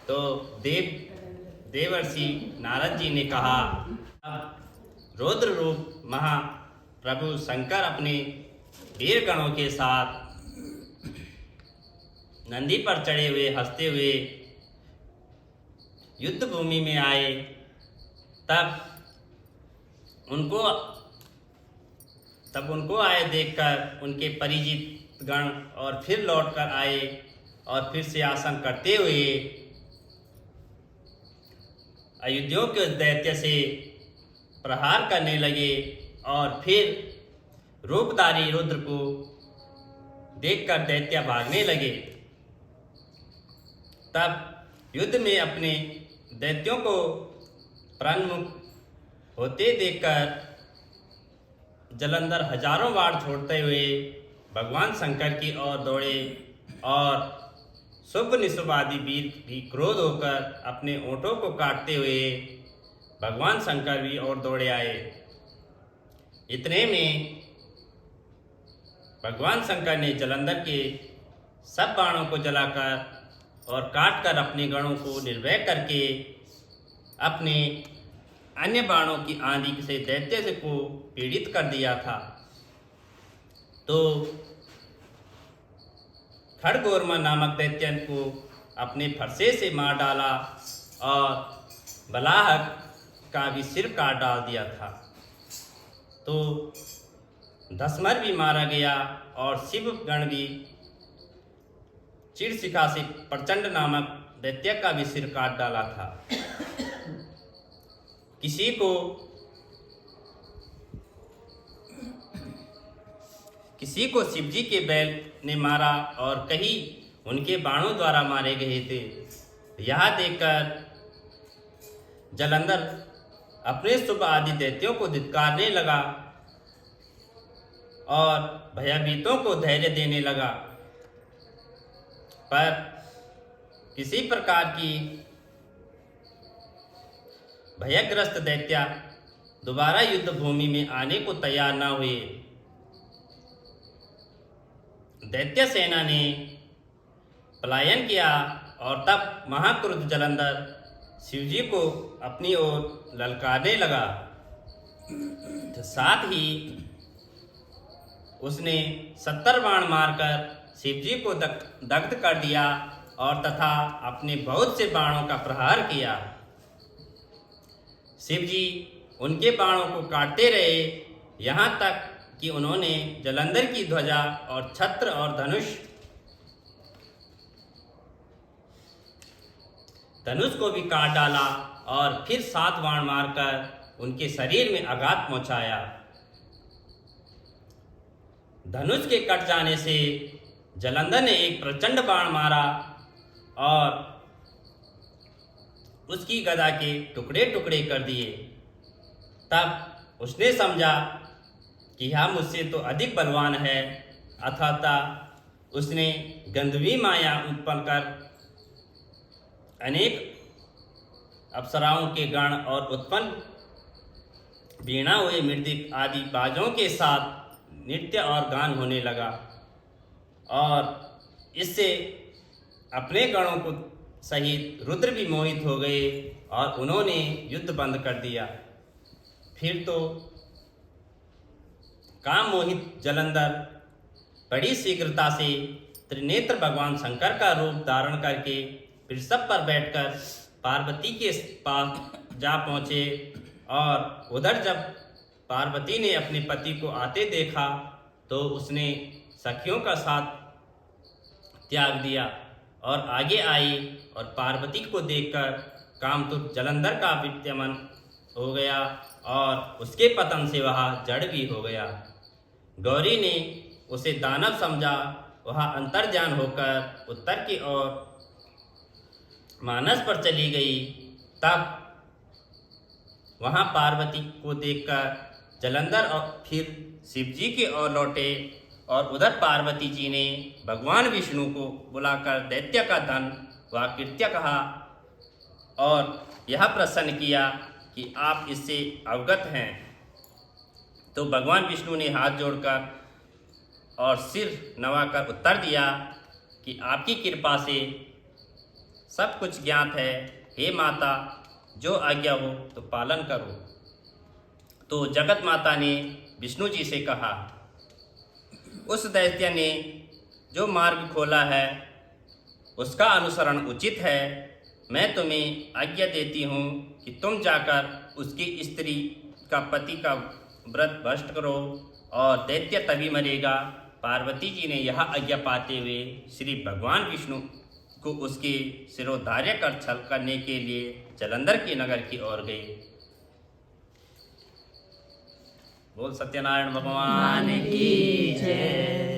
तो देवर्षि नारद जी ने कहा, अब रुद्र रूप महाप्रभु शंकर अपने वीर गणों के साथ नंदी पर चढ़े हुए हंसते हुए युद्ध भूमि में आए। तब उनको आए देखकर उनके परिचित गण और फिर लौटकर आए और फिर से आसन करते हुए अयोध्या के दैत्य से प्रहार करने लगे और फिर रूपधारी रुद्र को देखकर दैत्य भागने लगे। तब युद्ध में अपने दैत्यों को प्राणमुक्त होते देखकर जलंधर हजारों बाण छोड़ते हुए भगवान शंकर की ओर दौड़े और शुभ निशुभ आदि वीर भी क्रोध होकर अपने ओंठों को काटते हुए भगवान शंकर भी और दौड़े आए। इतने में भगवान शंकर ने जलंधर के सब बाणों को जलाकर और काटकर अपने गणों को निर्भय करके अपने अन्य बाणों की आंधी से दैत्य को पीड़ित कर दिया था। तो खड़गोरमा नामक दैत्य को अपने फरसे से मार डाला और बलाहक का भी सिर काट डाल दिया था। तो धसमर भी मारा गया और शिव गण भी चिड़शिखा से प्रचंड नामक दैत्य का भी सिर काट डाला था। किसी को शिवजी के बैल ने मारा और कहीं उनके बाणों द्वारा मारे गए थे। यह देखकर जलंधर अपने शुभ आदि दैत्यों को धिक्कारने लगा और भयभीतों को धैर्य देने लगा, पर किसी प्रकार की भयग्रस्त दैत्य दोबारा युद्ध भूमि में आने को तैयार न हुए। दैत्य सेना ने पलायन किया और तब महाक्रुद्ध जलंधर शिवजी को अपनी ओर ललकारने लगा। तो साथ ही उसने 70 बाण मारकर शिवजी को दग्ध कर दिया और तथा अपने बहुत से बाणों का प्रहार किया। शिवजी उनके बाणों को काटते रहे, यहाँ तक कि उन्होंने जलंधर की ध्वजा और छत्र और धनुष को भी काट डाला और फिर 7 बाण मारकर उनके शरीर में आघात पहुंचाया। धनुष के कट जाने से जलंधर ने एक प्रचंड बाण मारा और उसकी गदा के टुकड़े टुकड़े कर दिए। तब उसने समझा कि यह मुझसे तो अधिक बलवान है, अतः उसने गंधर्वी माया उत्पन्न कर अनेक अप्सराओं के गण और उत्पन्न वीणा हुए मृदंग आदि बाजों के साथ नृत्य और गान होने लगा और इससे अपने गणों को सहित रुद्र भी मोहित हो गए और उन्होंने युद्ध बंद कर दिया। फिर तो काम मोहित जलंधर बड़ी शीघ्रता से त्रिनेत्र भगवान शंकर का रूप धारण करके वृषभ पर बैठकर पार्वती के पास जा पहुँचे और उधर जब पार्वती ने अपने पति को आते देखा तो उसने सखियों का साथ त्याग दिया और आगे आई और पार्वती को देखकर कामतुर जलंधर का विद्यमान हो गया और उसके पतन से वह जड़ भी हो गया। गौरी ने उसे दानव समझा, वह अंतर्ध्यान होकर उत्तर की ओर मानस पर चली गई। तब वहां पार्वती को देखकर जलंधर और फिर शिवजी की ओर लौटे और उधर पार्वती जी ने भगवान विष्णु को बुलाकर दैत्य का धन व कृत्य कहा और यह प्रसन्न किया कि आप इससे अवगत हैं। तो भगवान विष्णु ने हाथ जोड़कर और सिर नवाकर उत्तर दिया कि आपकी कृपा से सब कुछ ज्ञात है। हे माता, जो आज्ञा हो तो पालन करो। तो जगत माता ने विष्णु जी से कहा, उस दैत्य ने जो मार्ग खोला है उसका अनुसरण उचित है। मैं तुम्हें आज्ञा देती हूँ कि तुम जाकर उसकी स्त्री का पति का व्रत भ्रष्ट करो और दैत्य तभी मरेगा। पार्वती जी ने यह आज्ञा पाते हुए श्री भगवान विष्णु को उसके सिरोधार्य कर छल करने के लिए जालंधर के नगर की ओर गए। बोल सत्यनारायण भगवान की जय।